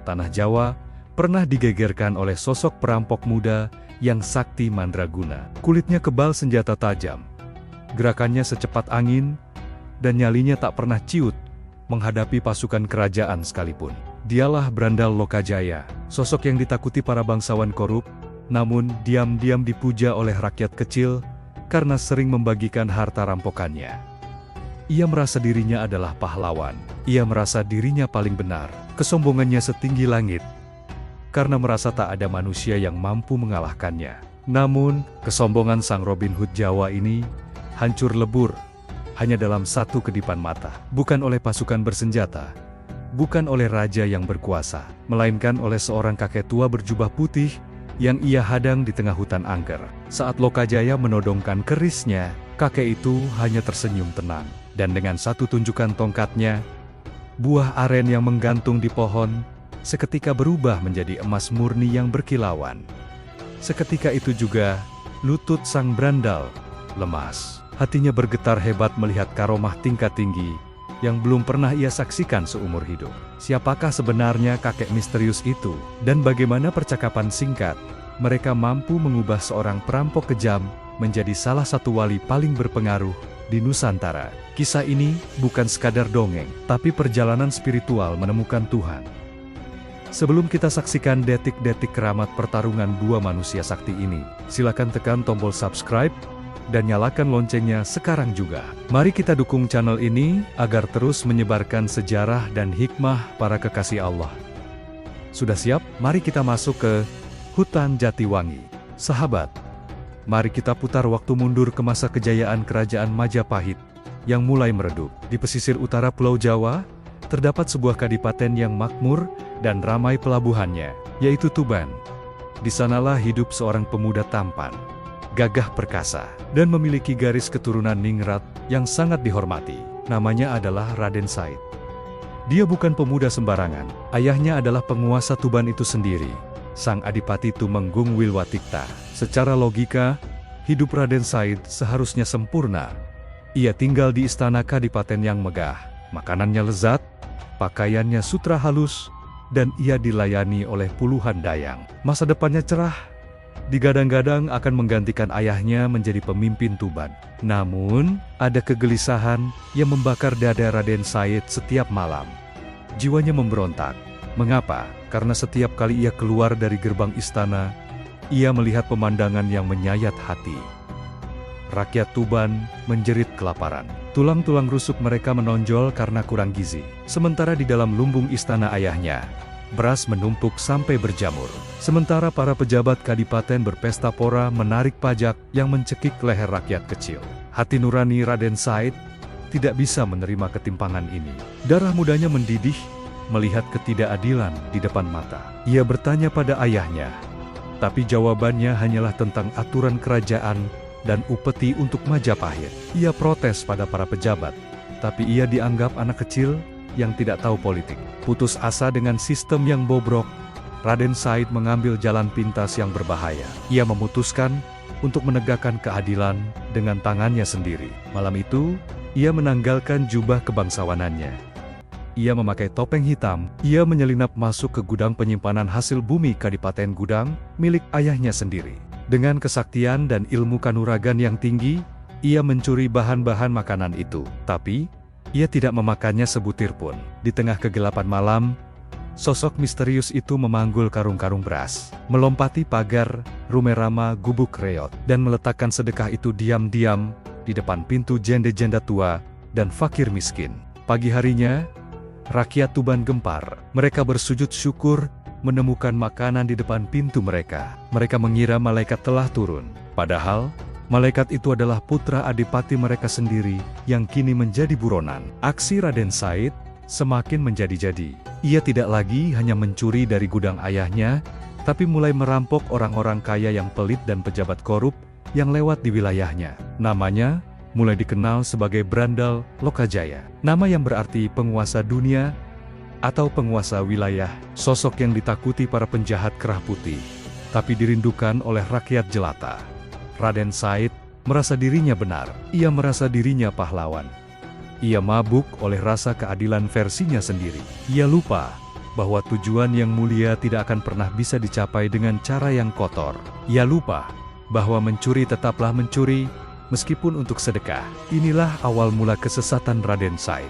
tanah Jawa pernah digegerkan oleh sosok perampok muda yang sakti mandraguna. Kulitnya kebal senjata tajam, gerakannya secepat angin, dan nyalinya tak pernah ciut menghadapi pasukan kerajaan sekalipun. Dialah Brandal Lokajaya, sosok yang ditakuti para bangsawan korup, namun diam-diam dipuja oleh rakyat kecil karena sering membagikan harta rampokannya. Ia merasa dirinya adalah pahlawan. Ia merasa dirinya paling benar. Kesombongannya setinggi langit karena merasa tak ada manusia yang mampu mengalahkannya. Namun, kesombongan sang Robin Hood Jawa ini hancur lebur hanya dalam satu kedipan mata. Bukan oleh pasukan bersenjata, bukan oleh raja yang berkuasa, melainkan oleh seorang kakek tua berjubah putih yang ia hadang di tengah hutan angker. Saat Lokajaya menodongkan kerisnya, kakek itu hanya tersenyum tenang. Dan dengan satu tunjukan tongkatnya, buah aren yang menggantung di pohon seketika berubah menjadi emas murni yang berkilauan. Seketika itu juga, lutut sang Brandal lemas. Hatinya bergetar hebat melihat karomah tingkat tinggi yang belum pernah ia saksikan seumur hidup. Siapakah sebenarnya kakek misterius itu? Dan bagaimana percakapan singkat mereka mampu mengubah seorang perampok kejam menjadi salah satu wali paling berpengaruh di Nusantara? Kisah ini bukan sekadar dongeng, tapi perjalanan spiritual menemukan Tuhan. Sebelum kita saksikan detik-detik keramat pertarungan dua manusia sakti ini, silakan tekan tombol subscribe dan nyalakan loncengnya sekarang juga. Mari kita dukung channel ini agar terus menyebarkan sejarah dan hikmah para kekasih Allah. Sudah siap? Mari kita masuk ke Hutan Jatiwangi. Sahabat, mari kita putar waktu mundur ke masa kejayaan Kerajaan Majapahit yang mulai meredup. Di pesisir utara Pulau Jawa, terdapat sebuah kadipaten yang makmur dan ramai pelabuhannya, yaitu Tuban. Di sanalah hidup seorang pemuda tampan, gagah perkasa, dan memiliki garis keturunan ningrat yang sangat dihormati. Namanya adalah Raden Said. Dia bukan pemuda sembarangan. Ayahnya adalah penguasa Tuban itu sendiri, Sang Adipati Tumenggung Wilwatikta. Secara logika, hidup Raden Said seharusnya sempurna. Ia tinggal di istana kadipaten yang megah, makanannya lezat, pakaiannya sutra halus, dan ia dilayani oleh puluhan dayang. Masa depannya cerah, digadang-gadang akan menggantikan ayahnya menjadi pemimpin Tuban. Namun, ada kegelisahan yang membakar dada Raden Said setiap malam. Jiwanya memberontak. Mengapa? Karena setiap kali ia keluar dari gerbang istana, ia melihat pemandangan yang menyayat hati. Rakyat Tuban menjerit kelaparan. Tulang-tulang rusuk mereka menonjol karena kurang gizi. Sementara di dalam lumbung istana ayahnya, beras menumpuk sampai berjamur. Sementara para pejabat kadipaten berpesta pora menarik pajak yang mencekik leher rakyat kecil. Hati nurani Raden Said tidak bisa menerima ketimpangan ini. Darah mudanya mendidih melihat ketidakadilan di depan mata. Ia bertanya pada ayahnya, tapi jawabannya hanyalah tentang aturan kerajaan dan upeti untuk Majapahit. Ia protes pada para pejabat, tapi ia dianggap anak kecil yang tidak tahu politik. Putus asa dengan sistem yang bobrok, Raden Said mengambil jalan pintas yang berbahaya. Ia memutuskan untuk menegakkan keadilan dengan tangannya sendiri. Malam itu, ia menanggalkan jubah kebangsawanannya. Ia memakai topeng hitam. Ia menyelinap masuk ke gudang penyimpanan hasil bumi Kadipaten Gudang milik ayahnya sendiri. Dengan kesaktian dan ilmu kanuragan yang tinggi, ia mencuri bahan-bahan makanan itu. Tapi, ia tidak memakannya sebutir pun. Di tengah kegelapan malam, sosok misterius itu memanggul karung-karung beras, melompati pagar Rumerama Gubuk Reot, dan meletakkan sedekah itu diam-diam di depan pintu janda-janda tua dan fakir miskin. Pagi harinya, rakyat Tuban gempar. Mereka bersujud syukur menemukan makanan di depan pintu mereka. Mereka mengira malaikat telah turun. Padahal, malaikat itu adalah putra adipati mereka sendiri yang kini menjadi buronan. Aksi Raden Said semakin menjadi-jadi. Ia tidak lagi hanya mencuri dari gudang ayahnya, tapi mulai merampok orang-orang kaya yang pelit dan pejabat korup yang lewat di wilayahnya. Namanya mulai dikenal sebagai Brandal Lokajaya. Nama yang berarti penguasa dunia atau penguasa wilayah. Sosok yang ditakuti para penjahat kerah putih, tapi dirindukan oleh rakyat jelata. Raden Said merasa dirinya benar. Ia merasa dirinya pahlawan. Ia mabuk oleh rasa keadilan versinya sendiri. Ia lupa bahwa tujuan yang mulia tidak akan pernah bisa dicapai dengan cara yang kotor. Ia lupa bahwa mencuri tetaplah mencuri, meskipun untuk sedekah. Inilah awal mula kesesatan Raden Said.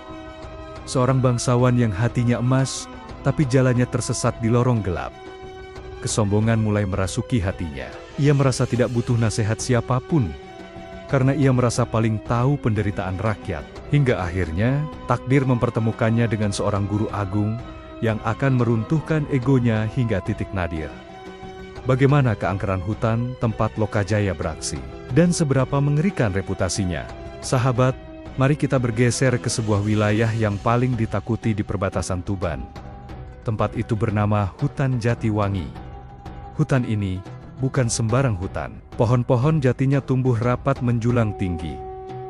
Seorang bangsawan yang hatinya emas, tapi jalannya tersesat di lorong gelap. Kesombongan mulai merasuki hatinya. Ia merasa tidak butuh nasihat siapapun, karena ia merasa paling tahu penderitaan rakyat. Hingga akhirnya, takdir mempertemukannya dengan seorang guru agung yang akan meruntuhkan egonya hingga titik nadir. Bagaimana keangkeran hutan tempat Lokajaya beraksi, dan seberapa mengerikan reputasinya? Sahabat, mari kita bergeser ke sebuah wilayah yang paling ditakuti di perbatasan Tuban. Tempat itu bernama Hutan Jatiwangi. Hutan ini bukan sembarang hutan. Pohon-pohon jatinya tumbuh rapat menjulang tinggi,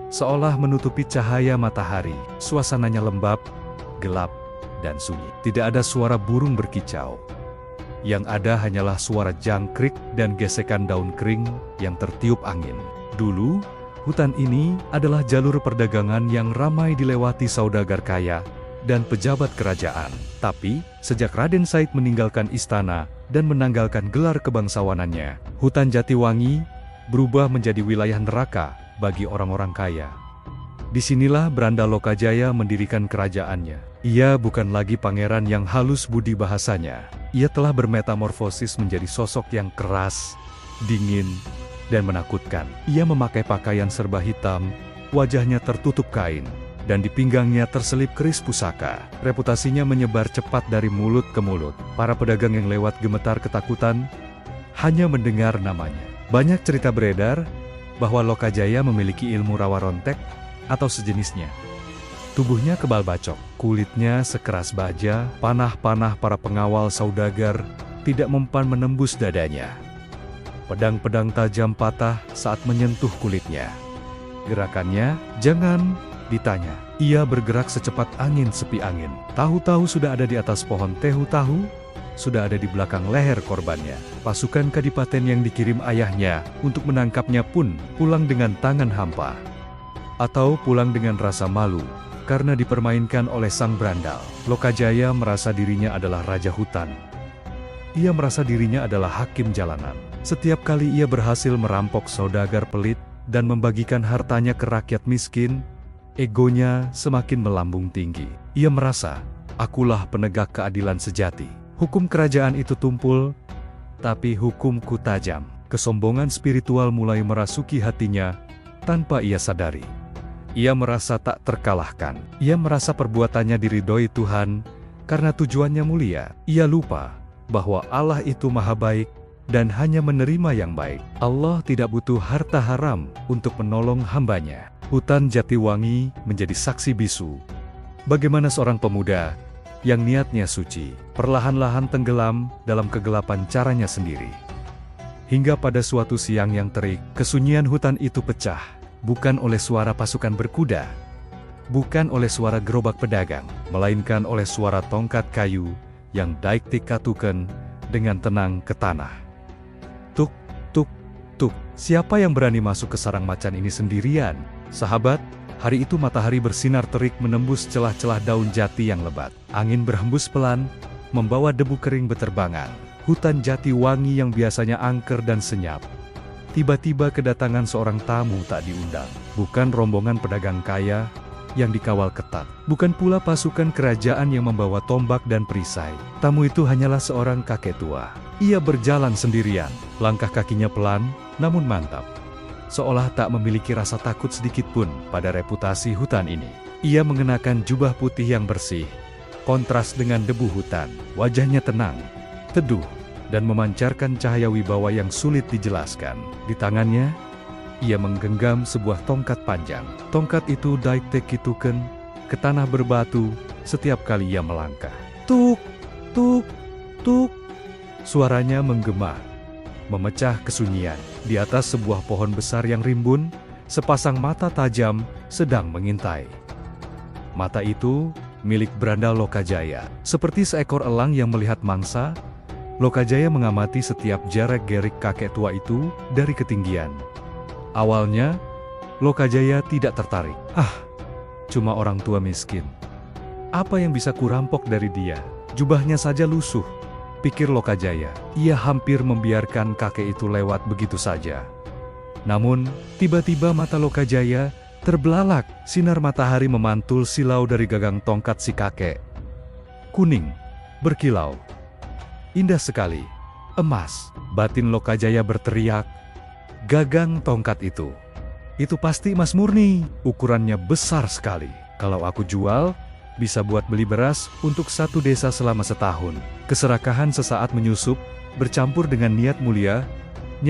seolah menutupi cahaya matahari. Suasananya lembab, gelap, dan sunyi. Tidak ada suara burung berkicau. Yang ada hanyalah suara jangkrik dan gesekan daun kering yang tertiup angin. Dulu, hutan ini adalah jalur perdagangan yang ramai dilewati saudagar kaya dan pejabat kerajaan. Tapi, sejak Raden Said meninggalkan istana dan menanggalkan gelar kebangsawanannya, Hutan Jatiwangi berubah menjadi wilayah neraka bagi orang-orang kaya. Disinilah Branda Lokajaya mendirikan kerajaannya. Ia bukan lagi pangeran yang halus budi bahasanya. Ia telah bermetamorfosis menjadi sosok yang keras, dingin, dan menakutkan. Ia memakai pakaian serba hitam, wajahnya tertutup kain, dan di pinggangnya terselip keris pusaka. Reputasinya menyebar cepat dari mulut ke mulut. Para pedagang yang lewat gemetar ketakutan hanya mendengar namanya. Banyak cerita beredar bahwa Lokajaya memiliki ilmu rawa rontek atau sejenisnya. Tubuhnya kebal bacok, kulitnya sekeras baja, panah-panah para pengawal saudagar tidak mempan menembus dadanya. Pedang-pedang tajam patah saat menyentuh kulitnya. Gerakannya, jangan ditanya. Ia bergerak secepat angin sepi angin. Tahu-tahu sudah ada di atas pohon tehu-tahu, sudah ada di belakang leher korbannya. Pasukan kadipaten yang dikirim ayahnya untuk menangkapnya pun pulang dengan tangan hampa. Atau pulang dengan rasa malu, karena dipermainkan oleh sang berandal. Lokajaya merasa dirinya adalah raja hutan. Ia merasa dirinya adalah hakim jalanan. Setiap kali ia berhasil merampok saudagar pelit dan membagikan hartanya ke rakyat miskin, egonya semakin melambung tinggi. Ia merasa, akulah penegak keadilan sejati. Hukum kerajaan itu tumpul, tapi hukumku tajam. Kesombongan spiritual mulai merasuki hatinya tanpa ia sadari. Ia merasa tak terkalahkan. Ia merasa perbuatannya diridhoi Tuhan karena tujuannya mulia. Ia lupa bahwa Allah itu maha baik dan hanya menerima yang baik. Allah tidak butuh harta haram untuk menolong hambanya. Hutan Jatiwangi menjadi saksi bisu bagaimana seorang pemuda yang niatnya suci perlahan-lahan tenggelam dalam kegelapan caranya sendiri. Hingga pada suatu siang yang terik, kesunyian hutan itu pecah. Bukan oleh suara pasukan berkuda, bukan oleh suara gerobak pedagang, melainkan oleh suara tongkat kayu yang daik-tik katuken dengan tenang ke tanah. Tuk, tuk, tuk. Siapa yang berani masuk ke sarang macan ini sendirian? Sahabat, hari itu matahari bersinar terik menembus celah-celah daun jati yang lebat. Angin berhembus pelan, membawa debu kering beterbangan. Hutan Jatiwangi yang biasanya angker dan senyap, tiba-tiba kedatangan seorang tamu tak diundang. Bukan rombongan pedagang kaya yang dikawal ketat. Bukan pula pasukan kerajaan yang membawa tombak dan perisai. Tamu itu hanyalah seorang kakek tua. Ia berjalan sendirian. Langkah kakinya pelan, namun mantap. Seolah tak memiliki rasa takut sedikit pun pada reputasi hutan ini. Ia mengenakan jubah putih yang bersih, kontras dengan debu hutan. Wajahnya tenang, teduh, dan memancarkan cahaya wibawa yang sulit dijelaskan. Di tangannya, ia menggenggam sebuah tongkat panjang. Tongkat itu daik-tek kituken ke tanah berbatu setiap kali ia melangkah. Tuk, tuk, tuk. Suaranya menggema, memecah kesunyian. Di atas sebuah pohon besar yang rimbun, sepasang mata tajam sedang mengintai. Mata itu milik Branda Lokajaya. Seperti seekor elang yang melihat mangsa, Lokajaya mengamati setiap gerak-gerik kakek tua itu dari ketinggian. Awalnya, Lokajaya tidak tertarik. Cuma orang tua miskin. Apa yang bisa kurampok dari dia? Jubahnya saja lusuh, pikir Lokajaya. Ia hampir membiarkan kakek itu lewat begitu saja. Namun, tiba-tiba mata Lokajaya terbelalak. Sinar matahari memantul silau dari gagang tongkat si kakek. Kuning, berkilau. Indah sekali. Emas. Batin Lokajaya berteriak. Gagang tongkat itu pasti emas murni. Ukurannya besar sekali. Kalau aku jual, bisa buat beli beras untuk satu desa selama setahun. Keserakahan sesaat menyusup, bercampur dengan niat mulianya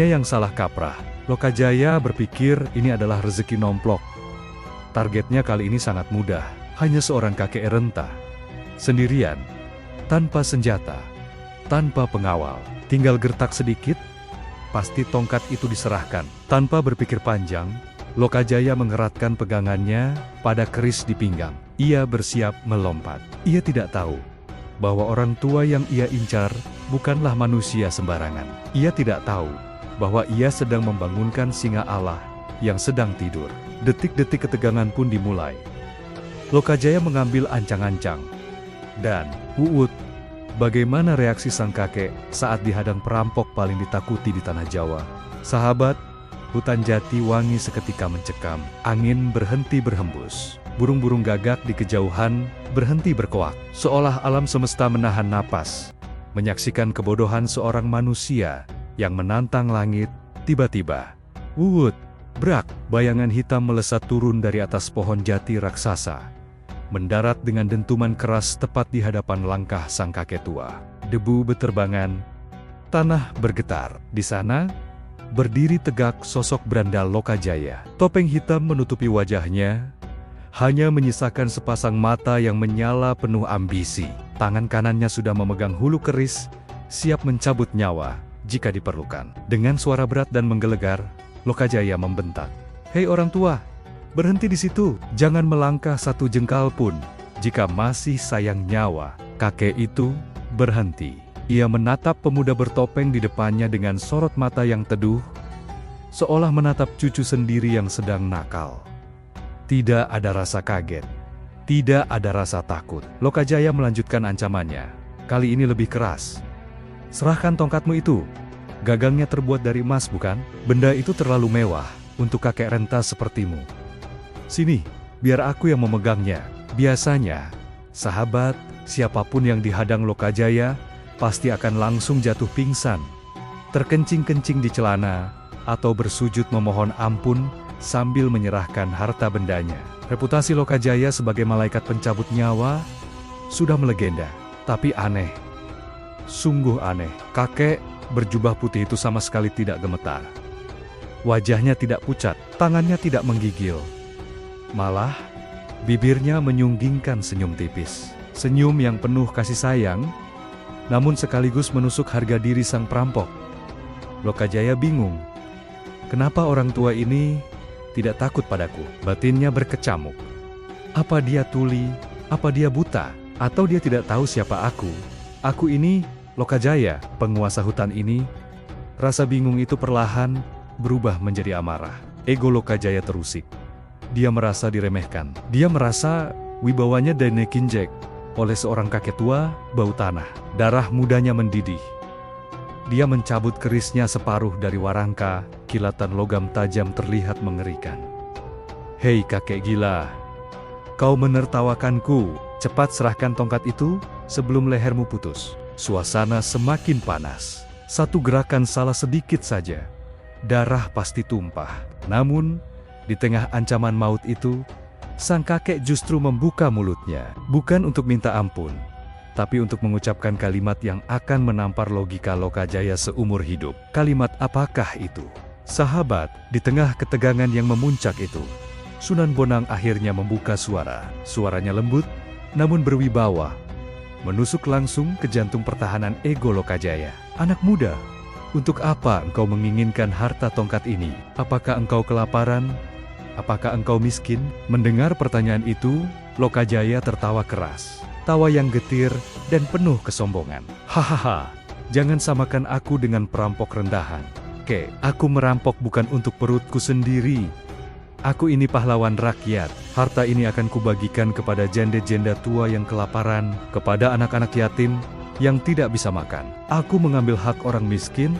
yang salah kaprah. Lokajaya berpikir ini adalah rezeki nomplok. Targetnya kali ini sangat mudah. Hanya seorang kakek renta. Sendirian. Tanpa senjata. Tanpa pengawal. Tinggal gertak sedikit, pasti tongkat itu diserahkan. Tanpa berpikir panjang, Lokajaya mengeratkan pegangannya pada keris di pinggang. Ia bersiap melompat. Ia tidak tahu bahwa orang tua yang ia incar bukanlah manusia sembarangan. Ia tidak tahu bahwa ia sedang membangunkan singa Allah yang sedang tidur. Detik-detik ketegangan pun dimulai. Lokajaya mengambil ancang-ancang. Dan, bagaimana reaksi sang kakek saat dihadang perampok paling ditakuti di tanah Jawa? Sahabat, hutan jati wangi seketika mencekam. Angin berhenti berhembus. Burung-burung gagak di kejauhan berhenti berkoak. Seolah alam semesta menahan napas. Menyaksikan kebodohan seorang manusia yang menantang langit. Tiba-tiba, brak, bayangan hitam melesat turun dari atas pohon jati raksasa. Mendarat dengan dentuman keras tepat di hadapan langkah sang kakek tua. Debu beterbangan, tanah bergetar. Di sana, berdiri tegak sosok berandal Lokajaya. Topeng hitam menutupi wajahnya, hanya menyisakan sepasang mata yang menyala penuh ambisi. Tangan kanannya sudah memegang hulu keris, siap mencabut nyawa jika diperlukan. Dengan suara berat dan menggelegar, Lokajaya membentak, "Hei orang tua! Berhenti di situ, jangan melangkah satu jengkal pun. Jika masih sayang nyawa." Kakek itu berhenti. Ia menatap pemuda bertopeng di depannya dengan sorot mata yang teduh, seolah menatap cucu sendiri yang sedang nakal. Tidak ada rasa kaget, tidak ada rasa takut. Lokajaya melanjutkan ancamannya, kali ini lebih keras. "Serahkan tongkatmu itu. Gagangnya terbuat dari emas, bukan? Benda itu terlalu mewah untuk kakek renta sepertimu. Sini, biar aku yang memegangnya." Biasanya, sahabat, siapapun yang dihadang Lokajaya pasti akan langsung jatuh pingsan, terkencing-kencing di celana, atau bersujud memohon ampun sambil menyerahkan harta bendanya. Reputasi Lokajaya sebagai malaikat pencabut nyawa sudah melegenda. Tapi aneh, sungguh aneh, kakek berjubah putih itu sama sekali tidak gemetar. Wajahnya tidak pucat, tangannya tidak menggigil. Malah, bibirnya menyunggingkan senyum tipis. Senyum yang penuh kasih sayang, namun sekaligus menusuk harga diri sang perampok. Lokajaya bingung. Kenapa orang tua ini tidak takut padaku? Batinnya berkecamuk. Apa dia tuli? Apa dia buta? Atau dia tidak tahu siapa aku? Aku ini, Lokajaya, penguasa hutan ini. Rasa bingung itu perlahan berubah menjadi amarah. Ego Lokajaya terusik. Dia merasa diremehkan. Dia merasa wibawanya dinekinjek oleh seorang kakek tua bau tanah. Darah mudanya mendidih. Dia mencabut kerisnya separuh dari warangka, kilatan logam tajam terlihat mengerikan. "Hei kakek gila, kau menertawakanku. Cepat serahkan tongkat itu sebelum lehermu putus." Suasana semakin panas. Satu gerakan salah sedikit saja, darah pasti tumpah. Namun, di tengah ancaman maut itu, sang kakek justru membuka mulutnya. Bukan untuk minta ampun, tapi untuk mengucapkan kalimat yang akan menampar logika Lokajaya seumur hidup. Kalimat apakah itu? Sahabat, di tengah ketegangan yang memuncak itu, Sunan Bonang akhirnya membuka suara. Suaranya lembut, namun berwibawa. Menusuk langsung ke jantung pertahanan ego Lokajaya. "Anak muda, untuk apa engkau menginginkan harta tongkat ini? Apakah engkau kelaparan? Apakah engkau miskin?" Mendengar pertanyaan itu, Lokajaya tertawa keras. Tawa yang getir dan penuh kesombongan. "Hahaha, jangan samakan aku dengan perampok rendahan. Aku merampok bukan untuk perutku sendiri. Aku ini pahlawan rakyat. Harta ini akan kubagikan kepada janda-janda tua yang kelaparan, kepada anak-anak yatim yang tidak bisa makan. Aku mengambil hak orang miskin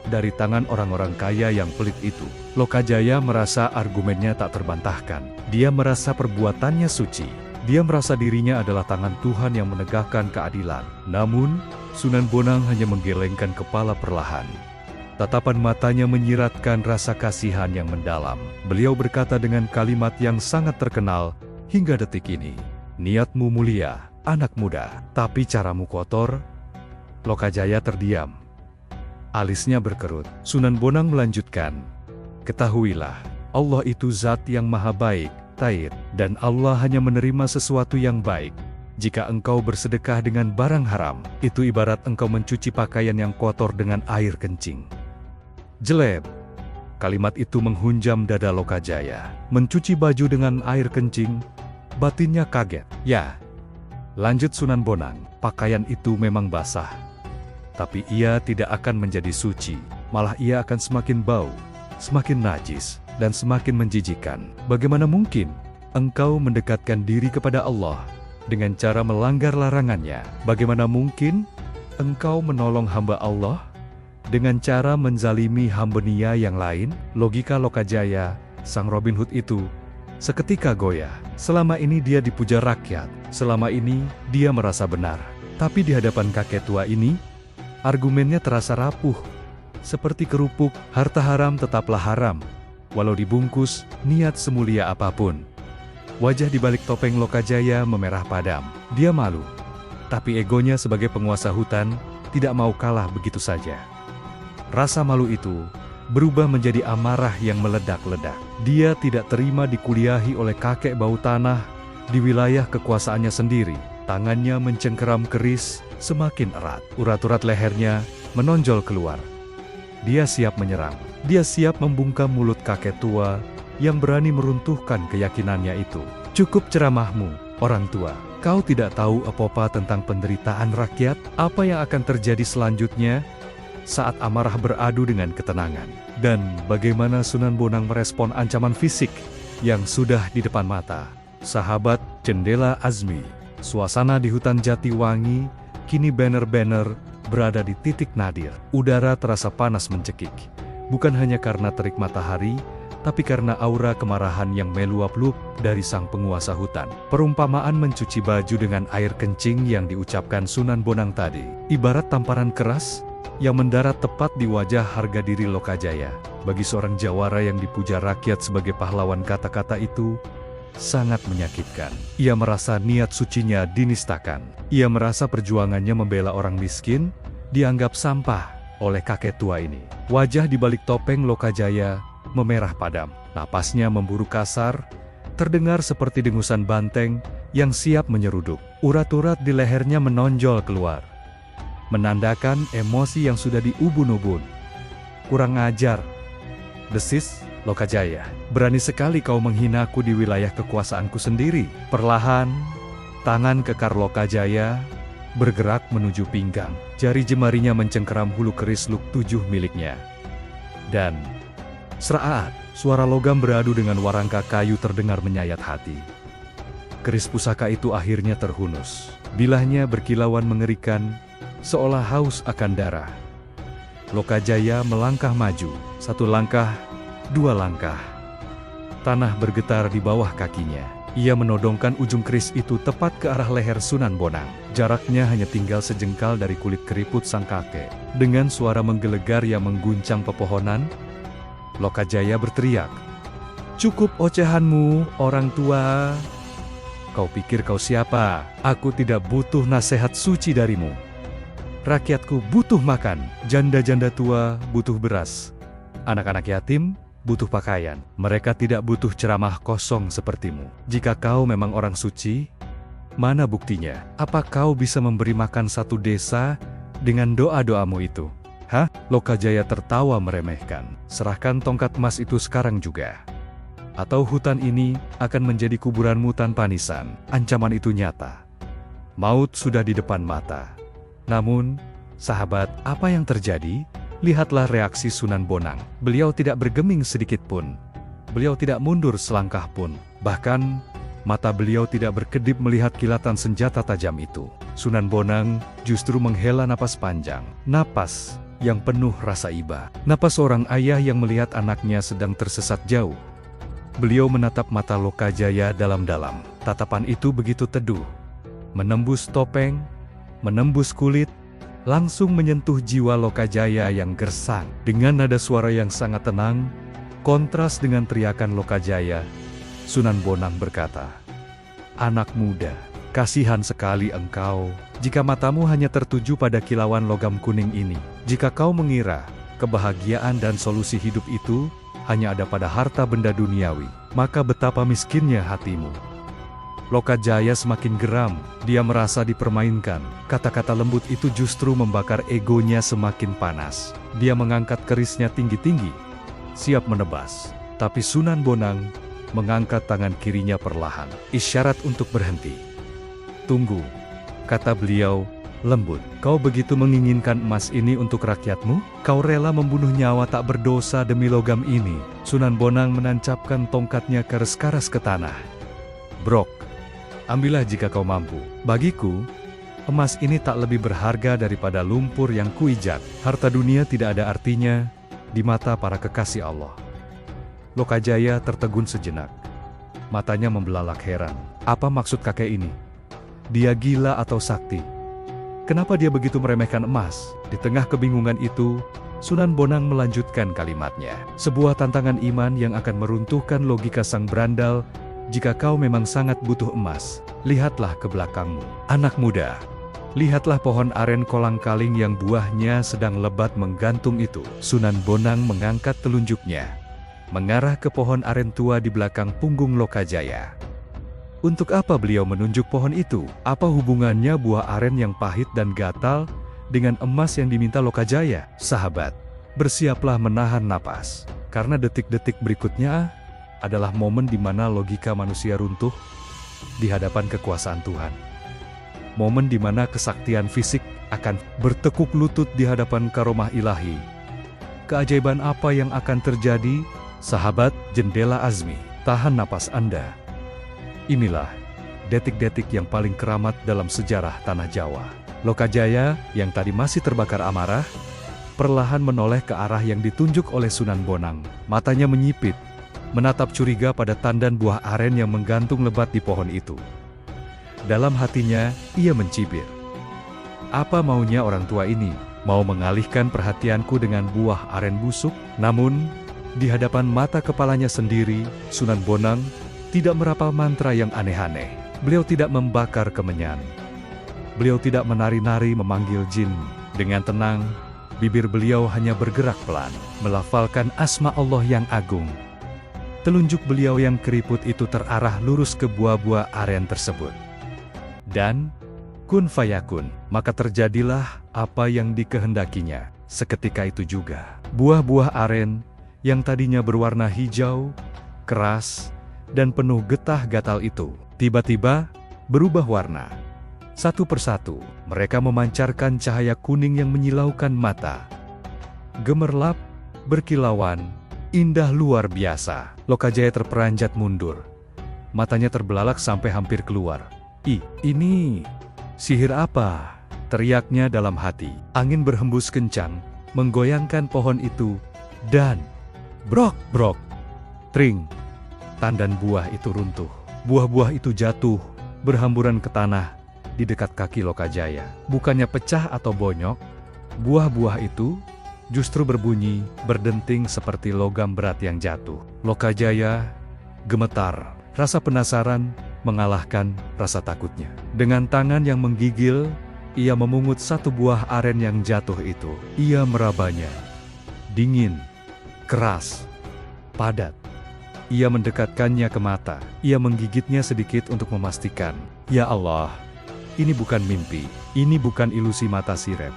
dari tangan orang-orang kaya yang pelit itu." Lokajaya merasa argumennya tak terbantahkan. Dia merasa perbuatannya suci. Dia merasa dirinya adalah tangan Tuhan yang menegakkan keadilan. Namun, Sunan Bonang hanya menggelengkan kepala perlahan. Tatapan matanya menyiratkan rasa kasihan yang mendalam. Beliau berkata dengan kalimat yang sangat terkenal hingga detik ini, "Niatmu mulia, anak muda, tapi caramu kotor." Lokajaya terdiam. Alisnya berkerut. Sunan Bonang melanjutkan, "Ketahuilah, Allah itu zat yang maha baik, Taib, dan Allah hanya menerima sesuatu yang baik. Jika engkau bersedekah dengan barang haram, itu ibarat engkau mencuci pakaian yang kotor dengan air kencing." Jeleb. Kalimat itu menghunjam dada Lokajaya. Mencuci baju dengan air kencing, batinnya kaget. "Ya," lanjut Sunan Bonang, "pakaian itu memang basah. Tapi ia tidak akan menjadi suci, malah ia akan semakin bau, semakin najis, dan semakin menjijikkan. Bagaimana mungkin engkau mendekatkan diri kepada Allah dengan cara melanggar larangannya? Bagaimana mungkin engkau menolong hamba Allah dengan cara menzalimi hambanya yang lain?" Logika Lokajaya, sang Robin Hood itu, seketika goyah. Selama ini dia dipuja rakyat, selama ini dia merasa benar. Tapi di hadapan kakek tua ini, argumennya terasa rapuh. Seperti kerupuk, harta haram tetaplah haram, walau dibungkus niat semulia apapun. Wajah di balik topeng Lokajaya memerah padam. Dia malu, tapi egonya sebagai penguasa hutan tidak mau kalah begitu saja. Rasa malu itu berubah menjadi amarah yang meledak-ledak. Dia tidak terima dikuliahi oleh kakek bau tanah di wilayah kekuasaannya sendiri. Tangannya mencengkeram keris semakin erat. Urat-urat lehernya menonjol keluar. Dia siap menyerang. Dia siap membungkam mulut kakek tua yang berani meruntuhkan keyakinannya itu. "Cukup ceramahmu, orang tua. Kau tidak tahu apa-apa tentang penderitaan rakyat. Apa yang akan terjadi selanjutnya saat amarah beradu dengan ketenangan?" Dan bagaimana Sunan Bonang merespon ancaman fisik yang sudah di depan mata? Sahabat Jendela Azmi, suasana di hutan Jatiwangi kini banner-banner berada di titik nadir. Udara terasa panas mencekik, bukan hanya karena terik matahari, tapi karena aura kemarahan yang meluap-luap dari sang penguasa hutan. Perumpamaan mencuci baju dengan air kencing yang diucapkan Sunan Bonang tadi, ibarat tamparan keras yang mendarat tepat di wajah harga diri Lokajaya. Bagi seorang jawara yang dipuja rakyat sebagai pahlawan, kata-kata itu sangat menyakitkan. Ia merasa niat sucinya dinistakan. Ia merasa perjuangannya membela orang miskin dianggap sampah oleh kakek tua ini. Wajah di balik topeng Lokajaya memerah padam. Napasnya memburu kasar, terdengar seperti dengusan banteng yang siap menyeruduk. Urat-urat di lehernya menonjol keluar, menandakan emosi yang sudah diubun-ubun. "Kurang ajar," desis Lokajaya. "Berani sekali kau menghinaku di wilayah kekuasaanku sendiri." Perlahan, tangan kekar Lokajaya bergerak menuju pinggang. Jari jemarinya mencengkeram hulu keris luk 7 miliknya. Dan seraat, suara logam beradu dengan warangka kayu terdengar menyayat hati. Keris pusaka itu akhirnya terhunus. Bilahnya berkilauan mengerikan, seolah haus akan darah. Lokajaya melangkah maju, 1 langkah, 2 langkah. Tanah bergetar di bawah kakinya. Ia menodongkan ujung keris itu tepat ke arah leher Sunan Bonang. Jaraknya hanya tinggal sejengkal dari kulit keriput sang kakek. Dengan suara menggelegar yang mengguncang pepohonan, Lokajaya berteriak, "Cukup ocehanmu, orang tua. Kau pikir kau siapa? Aku tidak butuh nasihat suci darimu. Rakyatku butuh makan, janda-janda tua butuh beras, anak-anak yatim butuh pakaian. Mereka tidak butuh ceramah kosong sepertimu. Jika kau memang orang suci, mana buktinya? Apa kau bisa memberi makan 1 desa dengan doa-doamu itu?" "Hah?" Lokajaya tertawa meremehkan. "Serahkan tongkat emas itu sekarang juga, atau hutan ini akan menjadi kuburanmu tanpa nisan." Ancaman itu nyata. Maut sudah di depan mata. Namun, sahabat, apa yang terjadi? Lihatlah reaksi Sunan Bonang. Beliau tidak bergeming sedikit pun. Beliau tidak mundur selangkah pun. Bahkan, Mata beliau tidak berkedip melihat kilatan senjata tajam itu. Sunan Bonang justru menghela napas panjang. Napas yang penuh rasa iba. Napas seorang ayah yang melihat anaknya sedang tersesat jauh. Beliau menatap mata Lokajaya dalam-dalam. Tatapan itu begitu teduh. Menembus topeng, menembus kulit, langsung menyentuh jiwa Lokajaya yang gersang. Dengan nada suara yang sangat tenang, kontras dengan teriakan Lokajaya, Sunan Bonang berkata, "Anak muda, kasihan sekali engkau jika matamu hanya tertuju pada kilauan logam kuning ini. Jika kau mengira kebahagiaan dan solusi hidup itu hanya ada pada harta benda duniawi, maka betapa miskinnya hatimu." Lokajaya semakin geram, dia merasa dipermainkan. Kata-kata lembut itu justru membakar egonya semakin panas. Dia mengangkat kerisnya tinggi-tinggi, siap menebas. Tapi Sunan Bonang mengangkat tangan kirinya perlahan, isyarat untuk berhenti. "Tunggu," kata beliau, lembut. "Kau begitu menginginkan emas ini untuk rakyatmu? Kau rela membunuh nyawa tak berdosa demi logam ini?" Sunan Bonang menancapkan tongkatnya keras-keras ke tanah. "Brok, ambillah jika kau mampu. Bagiku, emas ini tak lebih berharga daripada lumpur yang kuijak. Harta dunia tidak ada artinya di mata para kekasih Allah." Lokajaya tertegun sejenak. Matanya membelalak heran. Apa maksud kakek ini? Dia gila atau sakti? Kenapa dia begitu meremehkan emas? Di tengah kebingungan itu, Sunan Bonang melanjutkan kalimatnya. "Sebuah tantangan iman yang akan meruntuhkan logika sang berandal. Jika kau memang sangat butuh emas, lihatlah ke belakangmu. Anak muda, lihatlah pohon aren kolang-kaling yang buahnya sedang lebat menggantung itu." Sunan Bonang mengangkat telunjuknya, mengarah ke pohon aren tua di belakang punggung Lokajaya. Untuk apa beliau menunjuk pohon itu? Apa hubungannya buah aren yang pahit dan gatal dengan emas yang diminta Lokajaya? Sahabat, bersiaplah menahan napas, karena detik-detik berikutnya adalah momen di mana logika manusia runtuh di hadapan kekuasaan Tuhan. Momen di mana kesaktian fisik akan bertekuk lutut di hadapan karomah ilahi. Keajaiban apa yang akan terjadi? Sahabat Jendela Azmi, tahan napas Anda. Inilah detik-detik yang paling keramat dalam sejarah Tanah Jawa. Lokajaya yang tadi masih terbakar amarah, perlahan menoleh ke arah yang ditunjuk oleh Sunan Bonang. Matanya menyipit, menatap curiga pada tandan buah aren yang menggantung lebat di pohon itu. Dalam hatinya, ia mencibir. Apa maunya orang tua ini? Mau mengalihkan perhatianku dengan buah aren busuk? Namun, di hadapan mata kepalanya sendiri, Sunan Bonang tidak merapal mantra yang aneh-aneh. Beliau tidak membakar kemenyan. Beliau tidak menari-nari memanggil jin. Dengan tenang, bibir beliau hanya bergerak pelan, melafalkan asma Allah yang agung. Telunjuk beliau yang keriput itu terarah lurus ke buah-buah aren tersebut. Dan, kun fayakun, maka terjadilah apa yang dikehendakinya. Seketika itu juga, buah-buah aren yang tadinya berwarna hijau, keras, dan penuh getah gatal itu, tiba-tiba berubah warna. Satu persatu, mereka memancarkan cahaya kuning yang menyilaukan mata. Gemerlap, berkilauan, indah luar biasa. Lokajaya terperanjat mundur. Matanya terbelalak sampai hampir keluar. Ini sihir apa?" teriaknya dalam hati. Angin berhembus kencang, menggoyangkan pohon itu, dan brok, brok, tring, tandan buah itu runtuh. Buah-buah itu jatuh, berhamburan ke tanah di dekat kaki Lokajaya. Bukannya pecah atau bonyok, buah-buah itu justru berbunyi, berdenting seperti logam berat yang jatuh. Lokajaya gemetar, rasa penasaran mengalahkan rasa takutnya. Dengan tangan yang menggigil, ia memungut satu buah aren yang jatuh itu. Ia merabanya. Dingin, keras, padat. Ia mendekatkannya ke mata. Ia menggigitnya sedikit untuk memastikan. Ya Allah, ini bukan mimpi. Ini bukan ilusi mata sirep.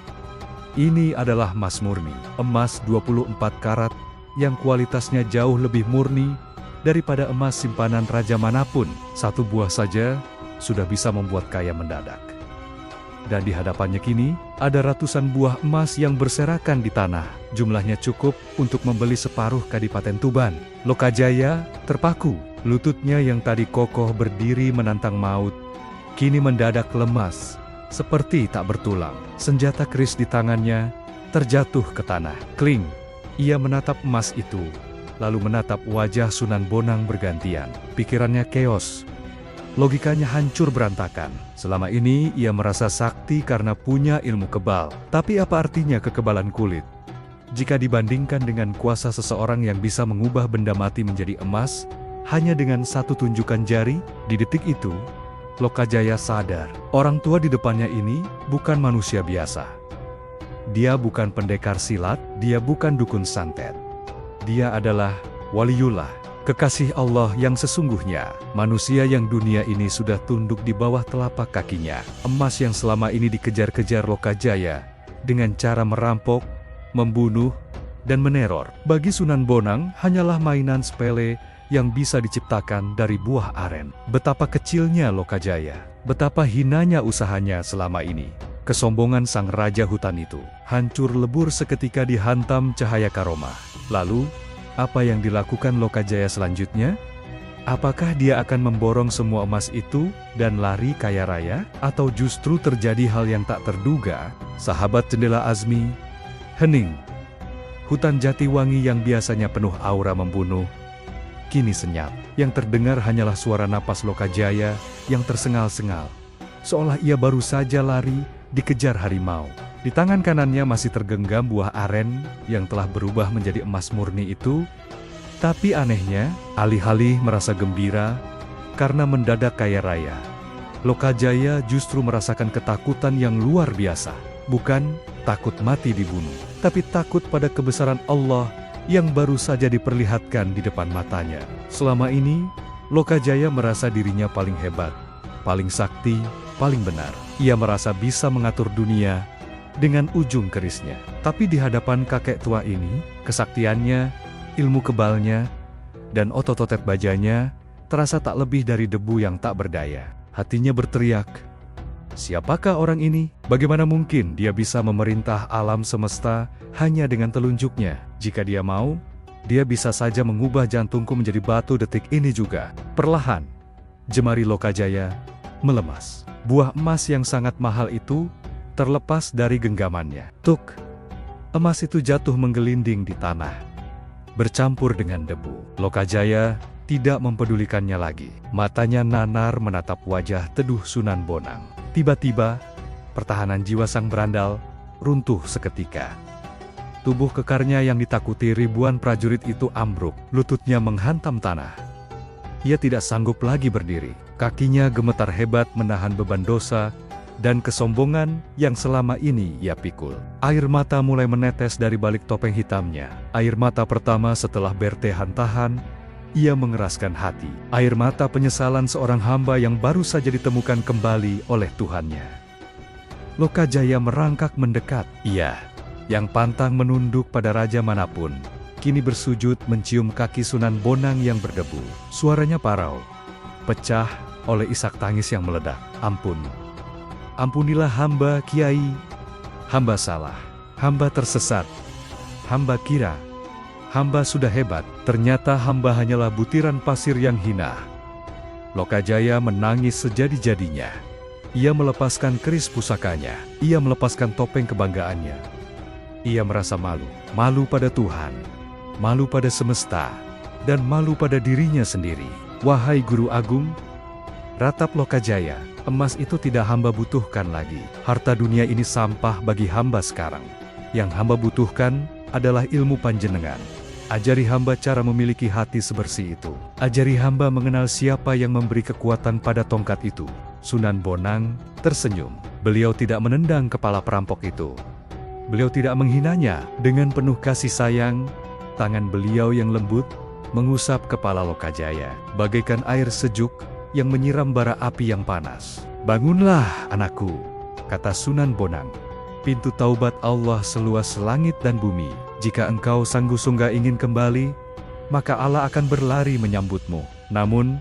Ini adalah emas murni. Emas 24 karat yang kualitasnya jauh lebih murni daripada emas simpanan raja manapun. Satu buah saja sudah bisa membuat kaya mendadak. Dan di hadapannya kini, ada ratusan buah emas yang berserakan di tanah. Jumlahnya cukup untuk membeli separuh Kadipaten Tuban. Lokajaya terpaku. Lututnya yang tadi kokoh berdiri menantang maut, kini mendadak lemas, seperti tak bertulang. Senjata keris di tangannya terjatuh ke tanah. Kling! Ia menatap emas itu, lalu menatap wajah Sunan Bonang bergantian. Pikirannya keos. Logikanya hancur berantakan. Selama ini ia merasa sakti karena punya ilmu kebal. Tapi apa artinya kekebalan kulit jika dibandingkan dengan kuasa seseorang yang bisa mengubah benda mati menjadi emas hanya dengan satu tunjukan jari? Di detik itu, Lokajaya sadar, orang tua di depannya ini bukan manusia biasa. Dia bukan pendekar silat, dia bukan dukun santet. Dia adalah waliullah, kekasih Allah yang sesungguhnya, manusia yang dunia ini sudah tunduk di bawah telapak kakinya. Emas yang selama ini dikejar-kejar Lokajaya dengan cara merampok, membunuh, dan meneror, bagi Sunan Bonang hanyalah mainan sepele yang bisa diciptakan dari buah aren. Betapa kecilnya Lokajaya, betapa hinanya usahanya selama ini. Kesombongan sang raja hutan itu hancur lebur seketika dihantam cahaya karomah. Lalu, apa yang dilakukan Lokajaya selanjutnya? Apakah dia akan memborong semua emas itu dan lari kaya raya? Atau justru terjadi hal yang tak terduga? Sahabat Jendela Azmi, hening. Hutan Jatiwangi yang biasanya penuh aura membunuh, kini senyap. Yang terdengar hanyalah suara napas Lokajaya yang tersengal-sengal, seolah ia baru saja lari dikejar harimau. Di tangan kanannya masih tergenggam buah aren yang telah berubah menjadi emas murni itu. Tapi anehnya, alih-alih merasa gembira karena mendadak kaya raya, Lokajaya justru merasakan ketakutan yang luar biasa. Bukan takut mati dibunuh, tapi takut pada kebesaran Allah yang baru saja diperlihatkan di depan matanya. Selama ini, Lokajaya merasa dirinya paling hebat, paling sakti, paling benar. Ia merasa bisa mengatur dunia dengan ujung kerisnya. Tapi di hadapan kakek tua ini, kesaktiannya, ilmu kebalnya, dan otot-otot bajanya terasa tak lebih dari debu yang tak berdaya. Hatinya berteriak, siapakah orang ini? Bagaimana mungkin dia bisa memerintah alam semesta hanya dengan telunjuknya? Jika dia mau, dia bisa saja mengubah jantungku menjadi batu detik ini juga. Perlahan, jemari Lokajaya melemas. Buah emas yang sangat mahal itu terlepas dari genggamannya. Tuk! Emas itu jatuh menggelinding di tanah, bercampur dengan debu. Lokajaya tidak mempedulikannya lagi. Matanya nanar menatap wajah teduh Sunan Bonang. Tiba-tiba, pertahanan jiwa sang berandal runtuh seketika. Tubuh kekarnya yang ditakuti ribuan prajurit itu ambruk, lututnya menghantam tanah. Ia tidak sanggup lagi berdiri. Kakinya gemetar hebat menahan beban dosa dan kesombongan yang selama ini ia pikul. Air mata mulai menetes dari balik topeng hitamnya. Air mata pertama setelah bertahan tahan, ia mengeraskan hati. Air mata penyesalan seorang hamba yang baru saja ditemukan kembali oleh Tuhannya. Lokajaya merangkak mendekat. Ia, yang pantang menunduk pada raja manapun, kini bersujud mencium kaki Sunan Bonang yang berdebu. Suaranya parau, pecah oleh isak tangis yang meledak. Ampun. Ampunilah hamba, Kiai. Hamba salah. Hamba tersesat. Hamba kira hamba sudah hebat, ternyata hamba hanyalah butiran pasir yang hina. Lokajaya menangis sejadi-jadinya. Ia melepaskan keris pusakanya. Ia melepaskan topeng kebanggaannya. Ia merasa malu. Malu pada Tuhan, malu pada semesta, dan malu pada dirinya sendiri. Wahai Guru Agung, ratap Lokajaya, emas itu tidak hamba butuhkan lagi. Harta dunia ini sampah bagi hamba sekarang. Yang hamba butuhkan adalah ilmu panjenengan. Ajari hamba cara memiliki hati sebersih itu. Ajari hamba mengenal siapa yang memberi kekuatan pada tongkat itu. Sunan Bonang tersenyum. Beliau tidak menendang kepala perampok itu. Beliau tidak menghinanya. Dengan penuh kasih sayang, tangan beliau yang lembut mengusap kepala Lokajaya, bagaikan air sejuk yang menyiram bara api yang panas. Bangunlah, anakku, kata Sunan Bonang. Pintu taubat Allah seluas langit dan bumi. Jika engkau sanggup-sanggup ingin kembali, maka Allah akan berlari menyambutmu. Namun,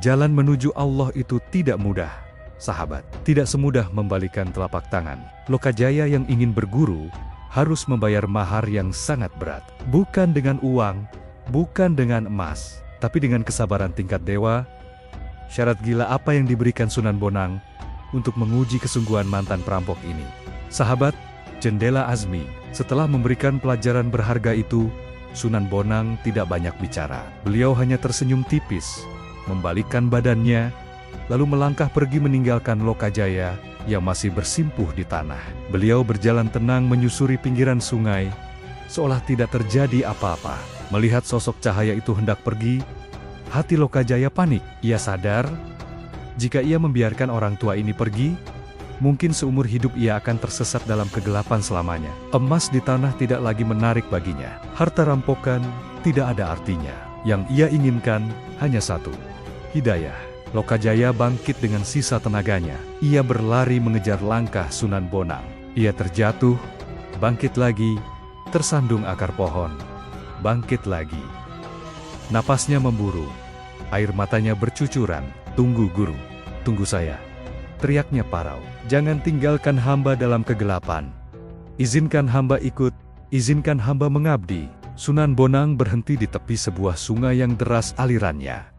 jalan menuju Allah itu tidak mudah, sahabat. Tidak semudah membalikan telapak tangan. Lokajaya yang ingin berguru harus membayar mahar yang sangat berat. Bukan dengan uang, bukan dengan emas, Tapi dengan kesabaran tingkat dewa, syarat gila apa yang diberikan Sunan Bonang untuk menguji kesungguhan mantan perampok ini? Sahabat, Jendela Azmi, setelah memberikan pelajaran berharga itu, Sunan Bonang tidak banyak bicara. Beliau hanya tersenyum tipis, membalikkan badannya, lalu melangkah pergi meninggalkan Lokajaya yang masih bersimpuh di tanah. Beliau berjalan tenang menyusuri pinggiran sungai, seolah tidak terjadi apa-apa. Melihat sosok cahaya itu hendak pergi, hati Lokajaya panik. Ia sadar, jika ia membiarkan orang tua ini pergi, mungkin seumur hidup ia akan tersesat dalam kegelapan selamanya. Emas di tanah tidak lagi menarik baginya. Harta rampokan tidak ada artinya. Yang ia inginkan hanya satu, hidayah. Lokajaya bangkit dengan sisa tenaganya. Ia berlari mengejar langkah Sunan Bonang. Ia terjatuh, bangkit lagi, tersandung akar pohon, bangkit lagi. Napasnya memburu, air matanya bercucuran. "Tunggu guru, tunggu saya," teriaknya parau. "Jangan tinggalkan hamba dalam kegelapan. Izinkan hamba ikut, izinkan hamba mengabdi." Sunan Bonang berhenti di tepi sebuah sungai yang deras alirannya.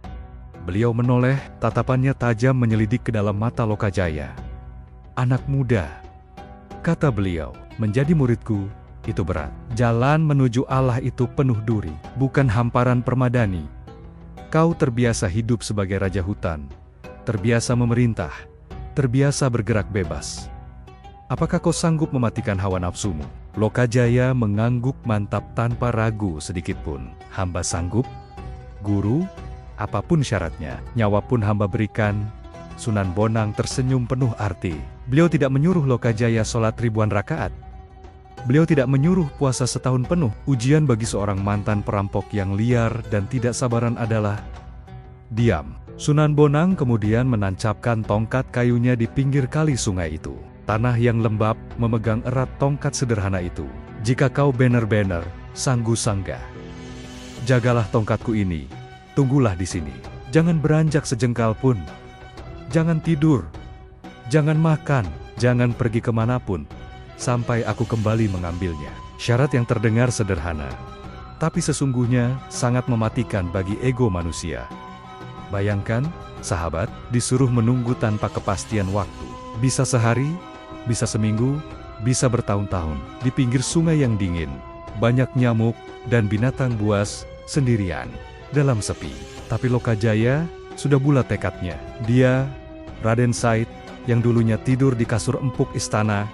Beliau menoleh, tatapannya tajam menyelidik ke dalam mata Lokajaya. "Anak muda," kata beliau, "menjadi muridku itu berat. Jalan menuju Allah itu penuh duri, bukan hamparan permadani. Kau terbiasa hidup sebagai raja hutan, terbiasa memerintah, terbiasa bergerak bebas. Apakah kau sanggup mematikan hawa nafsumu?" Lokajaya mengangguk mantap tanpa ragu sedikitpun. "Hamba sanggup, guru. Apapun syaratnya, nyawa pun hamba berikan." Sunan Bonang tersenyum penuh arti. Beliau tidak menyuruh Lokajaya sholat ribuan rakaat. Beliau tidak menyuruh puasa setahun penuh. Ujian bagi seorang mantan perampok yang liar dan tidak sabaran adalah diam. Sunan Bonang kemudian menancapkan tongkat kayunya di pinggir kali sungai itu. Tanah yang lembab memegang erat tongkat sederhana itu. "Jika kau benar-benar sanggu-sangga, jagalah tongkatku ini. Tunggulah di sini. Jangan beranjak sejengkal pun. Jangan tidur. Jangan makan. Jangan pergi kemanapun, sampai aku kembali mengambilnya." Syarat yang terdengar sederhana, tapi sesungguhnya sangat mematikan bagi ego manusia. Bayangkan, sahabat, disuruh menunggu tanpa kepastian waktu. Bisa sehari, bisa seminggu, bisa bertahun-tahun. Di pinggir sungai yang dingin, banyak nyamuk dan binatang buas, sendirian, dalam sepi. Tapi Lokajaya sudah bulat tekadnya. Dia, Raden Said, yang dulunya tidur di kasur empuk istana,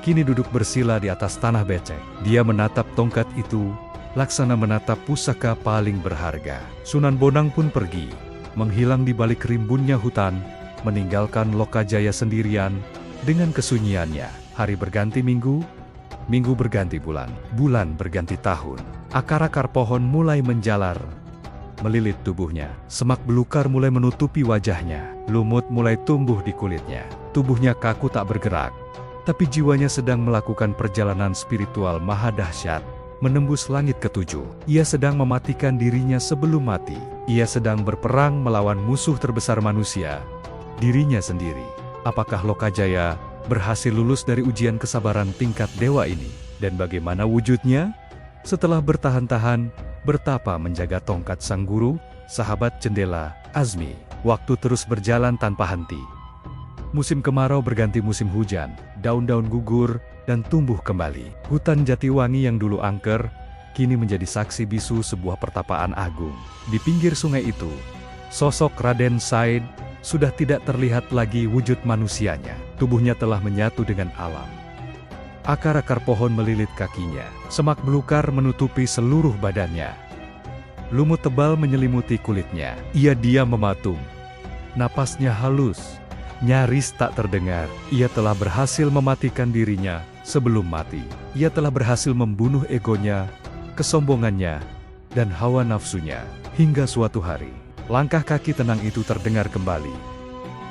kini duduk bersila di atas tanah becek. Dia menatap tongkat itu, laksana menatap pusaka paling berharga. Sunan Bonang pun pergi, menghilang di balik rimbunnya hutan, meninggalkan Lokajaya sendirian dengan kesunyiannya. Hari berganti minggu, minggu berganti bulan, bulan berganti tahun. Akar-akar pohon mulai menjalar, melilit tubuhnya. Semak belukar mulai menutupi wajahnya. Lumut mulai tumbuh di kulitnya. Tubuhnya kaku tak bergerak, tapi jiwanya sedang melakukan perjalanan spiritual maha dahsyat, menembus langit ketujuh. Ia sedang mematikan dirinya sebelum mati. Ia sedang berperang melawan musuh terbesar manusia, dirinya sendiri. Apakah Lokajaya berhasil lulus dari ujian kesabaran tingkat dewa ini? Dan bagaimana wujudnya? Setelah bertahan-tahan, bertapa menjaga tongkat sang guru, sahabat Jendela Azmi, waktu terus berjalan tanpa henti. Musim kemarau berganti musim hujan, daun-daun gugur dan tumbuh kembali. Hutan Jatiwangi yang dulu angker, kini menjadi saksi bisu sebuah pertapaan agung. Di pinggir sungai itu, sosok Raden Said sudah tidak terlihat lagi wujud manusianya. Tubuhnya telah menyatu dengan alam. Akar-akar pohon melilit kakinya, semak belukar menutupi seluruh badannya. Lumut tebal menyelimuti kulitnya. Ia diam mematung. Napasnya halus, nyaris tak terdengar. Ia telah berhasil mematikan dirinya sebelum mati. Ia telah berhasil membunuh egonya, kesombongannya, dan hawa nafsunya. Hingga suatu hari, langkah kaki tenang itu terdengar kembali.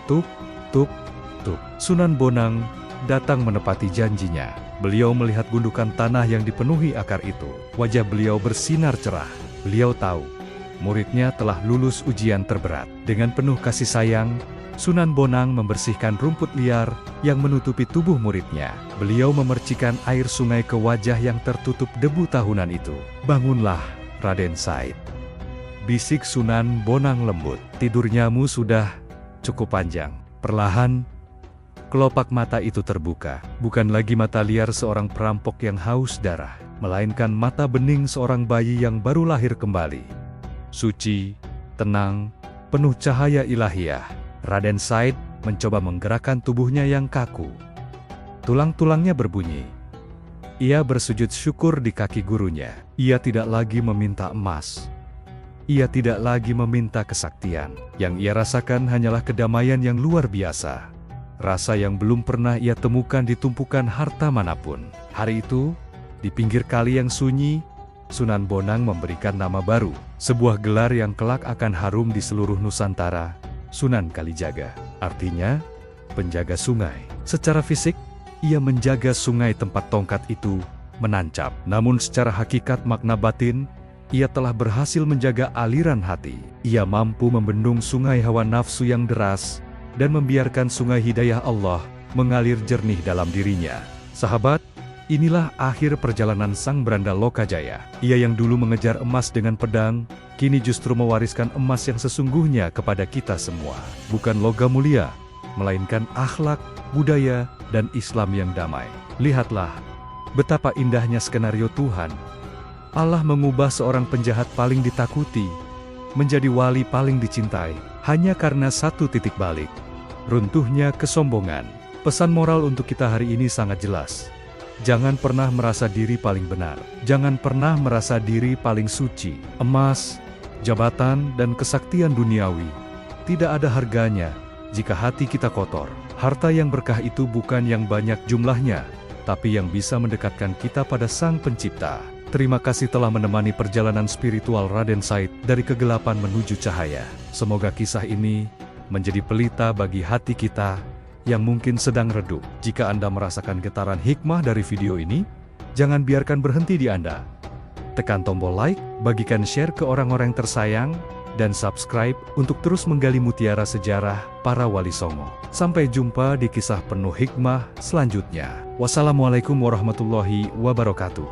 Tuk, tuk, tuk. Sunan Bonang datang menepati janjinya. Beliau melihat gundukan tanah yang dipenuhi akar itu. Wajah beliau bersinar cerah. Beliau tahu, muridnya telah lulus ujian terberat. Dengan penuh kasih sayang, Sunan Bonang membersihkan rumput liar yang menutupi tubuh muridnya. Beliau memercikan air sungai ke wajah yang tertutup debu tahunan itu. "Bangunlah, Raden Said. bisik Sunan Bonang lembut. Tidurnyamu sudah cukup panjang. Perlahan, kelopak mata itu terbuka. Bukan lagi mata liar seorang perampok yang haus darah, melainkan mata bening seorang bayi yang baru lahir kembali. Suci, tenang, penuh cahaya ilahiyah. Raden Said mencoba menggerakkan tubuhnya yang kaku. Tulang-tulangnya berbunyi. Ia bersujud syukur di kaki gurunya. Ia tidak lagi meminta emas. Ia tidak lagi meminta kesaktian. Yang ia rasakan hanyalah kedamaian yang luar biasa. Rasa yang belum pernah ia temukan di tumpukan harta manapun. Hari itu, di pinggir kali yang sunyi, Sunan Bonang memberikan nama baru. Sebuah gelar yang kelak akan harum di seluruh Nusantara, Sunan Kalijaga. Artinya, penjaga sungai. Secara fisik, ia menjaga sungai tempat tongkat itu menancap. Namun secara hakikat makna batin, ia telah berhasil menjaga aliran hati. Ia mampu membendung sungai hawa nafsu yang deras, dan membiarkan sungai hidayah Allah mengalir jernih dalam dirinya. Sahabat, inilah akhir perjalanan sang beranda Lokajaya. Ia yang dulu mengejar emas dengan pedang, kini justru mewariskan emas yang sesungguhnya kepada kita semua. Bukan logam mulia, melainkan akhlak, budaya, dan Islam yang damai. Lihatlah, betapa indahnya skenario Tuhan. Allah mengubah seorang penjahat paling ditakuti, menjadi wali paling dicintai, hanya karena satu titik balik. Runtuhnya kesombongan. Pesan moral untuk kita hari ini sangat jelas. Jangan pernah merasa diri paling benar. Jangan pernah merasa diri paling suci. Emas, jabatan, dan kesaktian duniawi tidak ada harganya jika hati kita kotor. Harta yang berkah itu bukan yang banyak jumlahnya, tapi yang bisa mendekatkan kita pada Sang Pencipta. Terima kasih telah menemani perjalanan spiritual Raden Said dari kegelapan menuju cahaya. Semoga kisah ini menjadi pelita bagi hati kita yang mungkin sedang redup. Jika Anda merasakan getaran hikmah dari video ini, jangan biarkan berhenti di Anda. Tekan tombol like, bagikan share ke orang-orang tersayang, dan subscribe untuk terus menggali mutiara sejarah para wali songo. Sampai jumpa di kisah penuh hikmah selanjutnya. Wassalamualaikum warahmatullahi wabarakatuh.